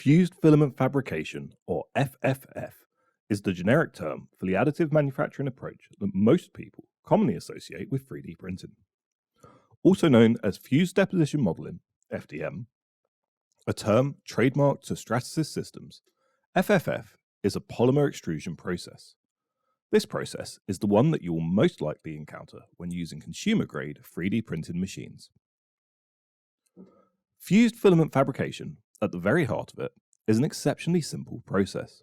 Fused filament fabrication, or FFF, is the generic term for the additive manufacturing approach that most people commonly associate with 3D printing. Also known as fused deposition modeling, FDM, a term trademarked to Stratasys Systems, FFF is a polymer extrusion process. This process is the one that you will most likely encounter when using consumer-grade 3D printing machines. Fused filament fabrication, at the very heart of it, is an exceptionally simple process.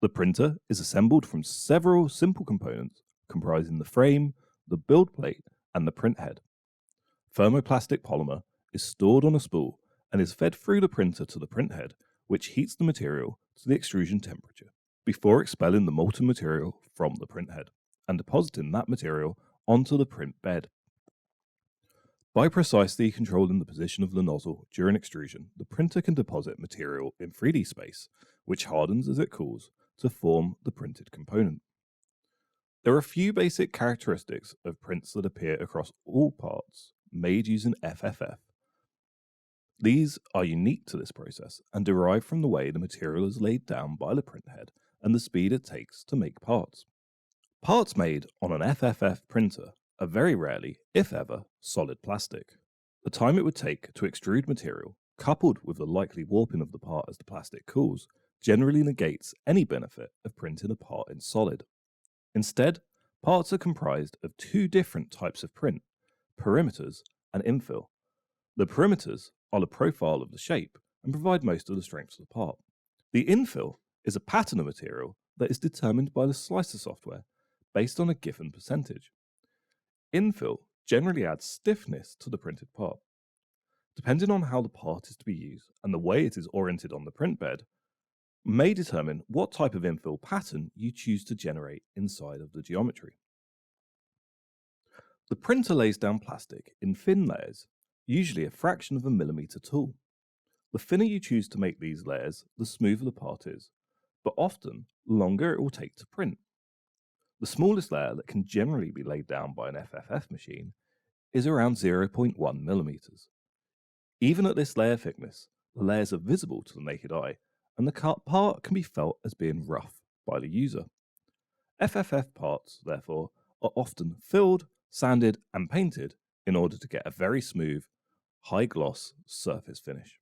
The printer is assembled from several simple components comprising the frame, the build plate, and the print head. Thermoplastic polymer is stored on a spool and is fed through the printer to the print head, which heats the material to the extrusion temperature before expelling the molten material from the print head and depositing that material onto the print bed. By precisely controlling the position of the nozzle during extrusion, the printer can deposit material in 3D space, which hardens as it cools to form the printed component. There are a few basic characteristics of prints that appear across all parts made using FFF. These are unique to this process and derive from the way the material is laid down by the print head and the speed it takes to make parts. Parts made on an FFF printer are very rarely, if ever, solid plastic. The time it would take to extrude material, coupled with the likely warping of the part as the plastic cools, generally negates any benefit of printing a part in solid. Instead, parts are comprised of two different types of print, perimeters and infill. The perimeters are the profile of the shape and provide most of the strength of the part. The infill is a pattern of material that is determined by the slicer software based on a given percentage. Infill generally adds stiffness to the printed part. Depending on how the part is to be used and the way it is oriented on the print bed, may determine what type of infill pattern you choose to generate inside of the geometry. The printer lays down plastic in thin layers, usually a fraction of a millimeter tall. The thinner you choose to make these layers, the smoother the part is, but often the longer it will take to print. The smallest layer that can generally be laid down by an FFF machine is around 0.1 millimeters. Even at this layer thickness, the layers are visible to the naked eye, and the part can be felt as being rough by the user. FFF parts, therefore, are often filled, sanded, and painted in order to get a very smooth, high-gloss surface finish.